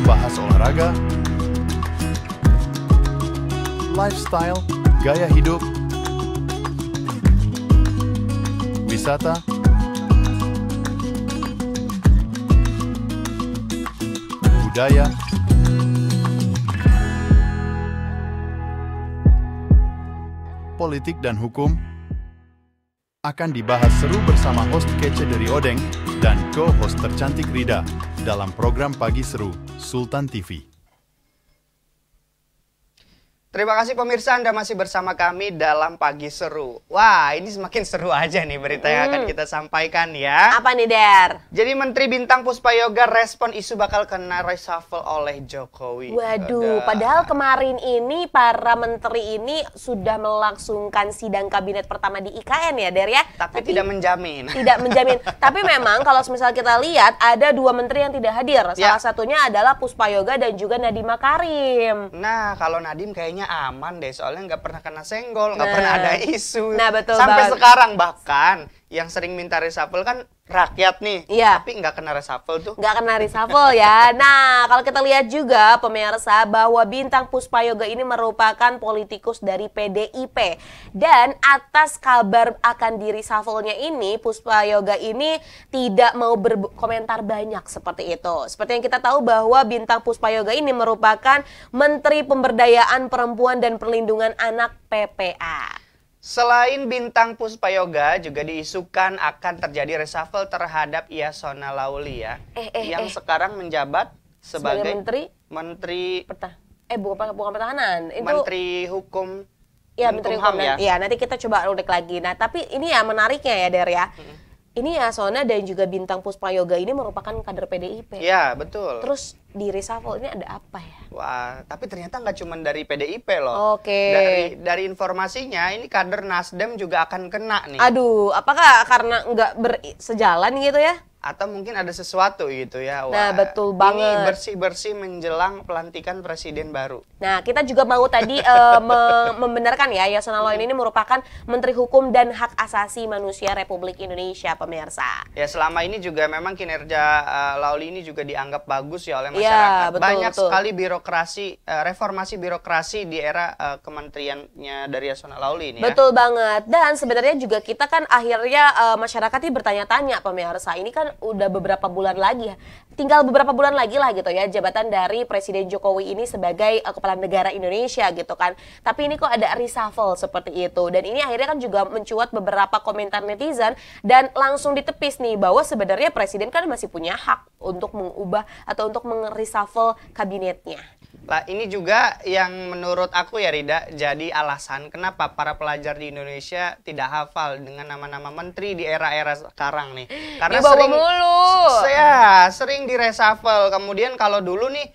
membahas olahraga, lifestyle, gaya hidup, wisata, budaya, politik dan hukum akan dibahas seru bersama host kece dari Odeng dan co-host tercantik Rida dalam program Pagi Seru Sultan TV. Terima kasih pemirsa, Anda masih bersama kami dalam Pagi Seru. Wah, ini semakin seru aja nih berita yang akan kita sampaikan ya. Apa nih, Der? Jadi Menteri Bintang Puspayoga respon isu bakal kena reshuffle oleh Jokowi. Waduh, padahal kemarin ini para menteri ini sudah melangsungkan sidang kabinet pertama di IKN ya, Der ya? Tapi tidak menjamin. Tidak menjamin. Tapi memang kalau misalnya kita lihat ada dua menteri yang tidak hadir. Salah satunya adalah Puspayoga dan juga Nadiem Makarim. Nah, kalau Nadiem kayaknya aman deh, soalnya nggak pernah kena senggol, nggak pernah ada isu. Nah, betul sampai banget. sekarang bahkan yang sering minta reshuffle kan rakyat nih, iya. Tapi nggak kena reshuffle tuh. Nggak kena reshuffle ya. Nah, kalau kita lihat juga pemirsa bahwa Bintang Puspayoga ini merupakan politikus dari PDIP. Dan atas kabar akan di reshuffle-nya ini, Puspayoga ini tidak mau berkomentar banyak seperti itu. Seperti yang kita tahu bahwa Bintang Puspayoga ini merupakan Menteri Pemberdayaan Perempuan dan Perlindungan Anak PPA. Selain Bintang Puspayoga, juga diisukan akan terjadi reshuffle terhadap Yasona Lauli ya, yang sekarang menjabat sebagai Menteri bukan pertahanan, itu Menteri Hukum. Ya, Menteri Hukum ya. Iya, nanti kita coba ulik lagi. Nah, tapi ini ya menariknya ya, Der ya. Ini Yasona dan juga Bintang Puspayoga ini merupakan kader PDIP. Ya, betul. Terus di reshuffle ini ada apa ya? Wah, tapi ternyata nggak cuma dari PDIP loh. Oke. Dari informasinya, ini kader Nasdem juga akan kena nih. Aduh, apakah karena nggak bersejalan gitu ya? Atau mungkin ada sesuatu gitu ya. Wah, nah, betul banget. Ini bersih-bersih menjelang pelantikan presiden baru. Nah, kita juga mau tadi membenarkan ya, Yasona Lauli ini merupakan Menteri Hukum dan Hak Asasi Manusia Republik Indonesia, pemirsa. Ya, selama ini juga memang kinerja Lauli ini juga dianggap bagus ya oleh masyarakat. Ya, betul, banyak sekali birokrasi, reformasi birokrasi di era kementeriannya dari Yasona Lauli ini ya. Betul banget. Dan sebenarnya juga kita kan akhirnya masyarakat ini bertanya-tanya, pemirsa. Ini kan udah beberapa bulan lagi, tinggal beberapa bulan lagi lah gitu ya, jabatan dari Presiden Jokowi ini sebagai kepala negara Indonesia gitu kan. Tapi ini kok ada reshuffle seperti itu. Dan ini akhirnya kan juga mencuat beberapa komentar netizen dan langsung ditepis nih bahwa sebenarnya Presiden kan masih punya hak untuk mengubah atau untuk reshuffle kabinetnya. Lah, ini juga yang menurut aku ya Rida jadi alasan kenapa para pelajar di Indonesia tidak hafal dengan nama-nama menteri di era-era sekarang nih. Karena sering di reshuffle. Kemudian kalau dulu nih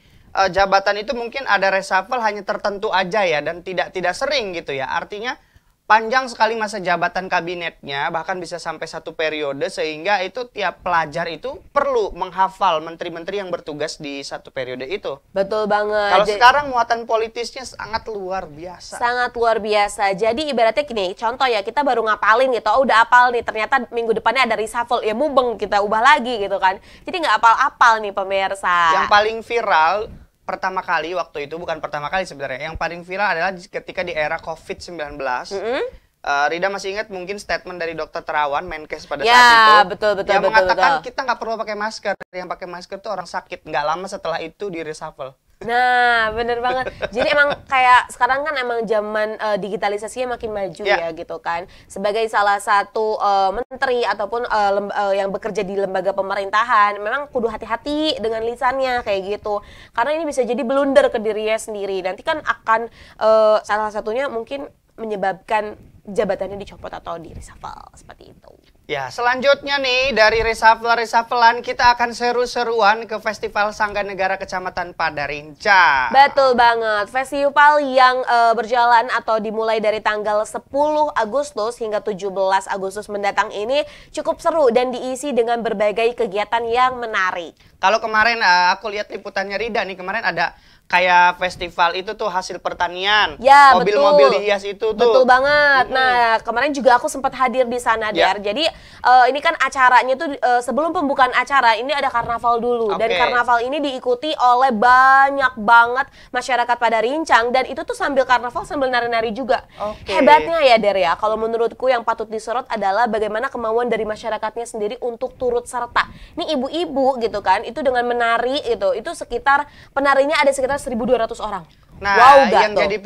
jabatan itu mungkin ada reshuffle hanya tertentu aja ya, dan tidak sering gitu ya. Artinya panjang sekali masa jabatan kabinetnya, bahkan bisa sampai 1 periode, sehingga itu tiap pelajar itu perlu menghafal menteri-menteri yang bertugas di 1 periode itu. Betul banget. Kalau sekarang muatan politisnya sangat luar biasa. Sangat luar biasa. Jadi ibaratnya gini, contoh ya, kita baru ngapalin gitu, oh udah apal nih, ternyata minggu depannya ada reshuffle, ya mubeng kita ubah lagi gitu kan. Jadi nggak apal-apal nih pemirsa. Yang paling viral pertama kali waktu itu, bukan pertama kali sebenarnya, yang paling viral adalah ketika di era COVID-19. Rida masih ingat mungkin statement dari Dr. Terawan, Menkes pada saat itu, yang mengatakan kita nggak perlu pakai masker, yang pakai masker itu orang sakit. Nggak lama setelah itu di reshuffle. Nah, bener banget. Jadi emang kayak sekarang kan emang zaman digitalisasinya makin maju ya gitu kan. Sebagai salah satu menteri ataupun yang bekerja di lembaga pemerintahan, memang kudu hati-hati dengan lisannya kayak gitu. Karena ini bisa jadi blunder ke dirinya sendiri. Nanti kan akan salah satunya mungkin menyebabkan jabatannya dicopot atau di reshuffle seperti itu. Ya, selanjutnya nih dari reshuffle-reshufflean kita akan seru-seruan ke Festival Sangga Negara Kecamatan Padarinca. Betul banget. Festival yang berjalan atau dimulai dari tanggal 10 Agustus hingga 17 Agustus mendatang ini cukup seru dan diisi dengan berbagai kegiatan yang menarik. Kalau kemarin aku lihat liputannya Rida nih, kemarin ada kayak festival itu tuh hasil pertanian, ya, mobil-mobil dihias itu tuh. Betul banget. Nah, kemarin juga aku sempat hadir di sana, Dar. Jadi ini kan acaranya tuh sebelum pembukaan acara ini ada karnaval dulu. Dan karnaval ini diikuti oleh banyak banget masyarakat pada Rincang, dan itu tuh sambil karnaval sambil nari-nari juga. Hebatnya ya Der ya, kalau menurutku yang patut disorot adalah bagaimana kemauan dari masyarakatnya sendiri untuk turut serta. Ini ibu-ibu gitu kan, itu dengan menari itu sekitar penarinya ada sekitar 1.200 orang. Nah, wow, yang jadi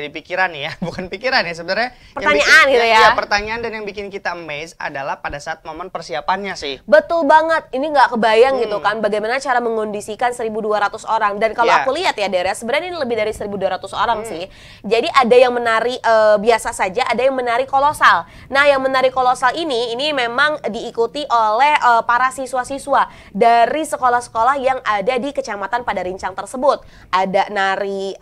pikiran nih ya, bukan pikiran ya sebenarnya. Pertanyaan gitu ya. Iya, pertanyaan dan yang bikin kita amazed adalah pada saat momen persiapannya sih. Betul banget, ini nggak kebayang gitu kan bagaimana cara mengondisikan 1.200 orang. Dan kalau aku lihat ya Dera, sebenarnya ini lebih dari 1.200 orang sih. Jadi ada yang menari biasa saja, ada yang menari kolosal. Nah, yang menari kolosal ini memang diikuti oleh para siswa-siswa dari sekolah-sekolah yang ada di Kecamatan Padarincang tersebut. Ada nari,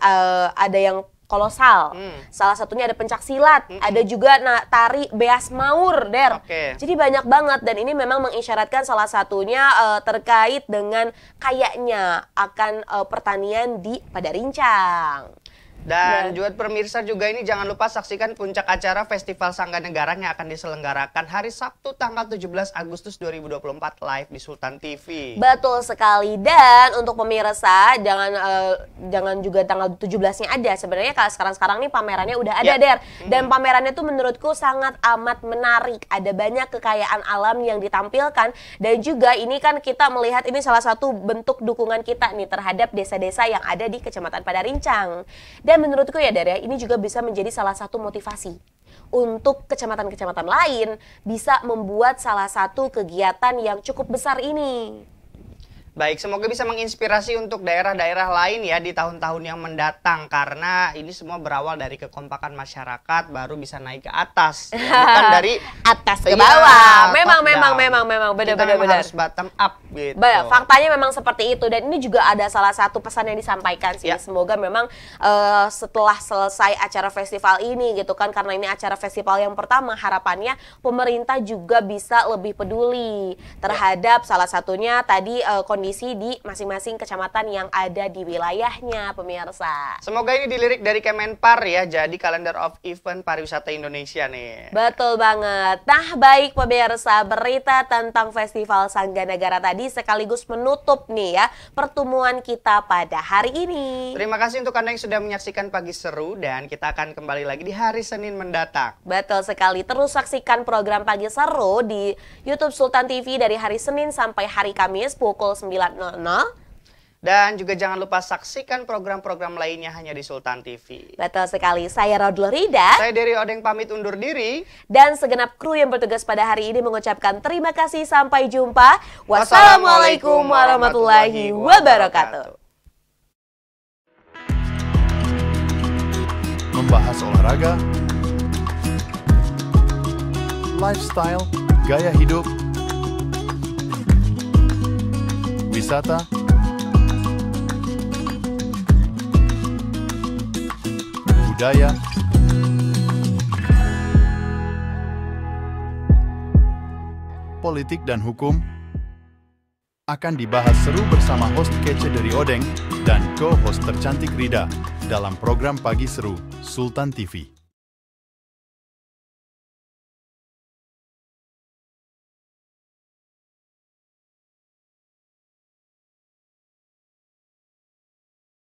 ada yang kolosal, salah satunya ada pencak silat, ada juga tari beas maur, Der. Jadi banyak banget, dan ini memang mengisyaratkan salah satunya terkait dengan kayaknya akan pertanian di Padarincang. Dan juga pemirsa juga ini jangan lupa saksikan puncak acara Festival Sangga Negara yang akan diselenggarakan hari Sabtu tanggal 17 Agustus 2024 live di Sultan TV. Betul sekali, dan untuk pemirsa jangan juga tanggal 17-nya aja. Sebenarnya kalau sekarang nih pamerannya udah ada Der. Dan pamerannya tuh menurutku sangat amat menarik. Ada banyak kekayaan alam yang ditampilkan, dan juga ini kan kita melihat ini salah satu bentuk dukungan kita nih terhadap desa-desa yang ada di Kecamatan Padarincang. Dan menurutku ya Daria, ini juga bisa menjadi salah satu motivasi untuk kecamatan-kecamatan lain bisa membuat salah satu kegiatan yang cukup besar ini. Baik, semoga bisa menginspirasi untuk daerah-daerah lain ya di tahun-tahun yang mendatang, karena ini semua berawal dari kekompakan masyarakat baru bisa naik ke atas, ya, bukan dari atas ke bawah. Memang benar-benar harus bottom up gitu. Faktanya memang seperti itu, dan ini juga ada salah satu pesan yang disampaikan sih. Semoga memang setelah selesai acara festival ini gitu kan, karena ini acara festival yang pertama, harapannya pemerintah juga bisa lebih peduli terhadap salah satunya tadi kondisi di masing-masing kecamatan yang ada di wilayahnya, pemirsa. Semoga ini dilirik dari Kemenpar ya, jadi Calendar of Event Pariwisata Indonesia nih. Betul banget. Nah, baik pemirsa, berita tentang Festival Sangga Negara tadi sekaligus menutup nih ya pertemuan kita pada hari ini. Terima kasih untuk Anda yang sudah menyaksikan Pagi Seru, dan kita akan kembali lagi di hari Senin mendatang. Betul sekali. Terus saksikan program Pagi Seru di YouTube Sultan TV dari hari Senin sampai hari Kamis pukul 9.00. Dan juga jangan lupa saksikan program-program lainnya hanya di Sultan TV. Betul sekali. Saya Rodlo Rida. Saya Dery Odeng pamit undur diri. Dan segenap kru yang bertugas pada hari ini mengucapkan terima kasih. Sampai jumpa. Wassalamualaikum warahmatullahi wabarakatuh. Membahas olahraga, lifestyle, gaya hidup, wisata, budaya, politik dan hukum akan dibahas seru bersama host kece dari Odeng dan co-host tercantik Rida dalam program Pagi Seru Sultan TV.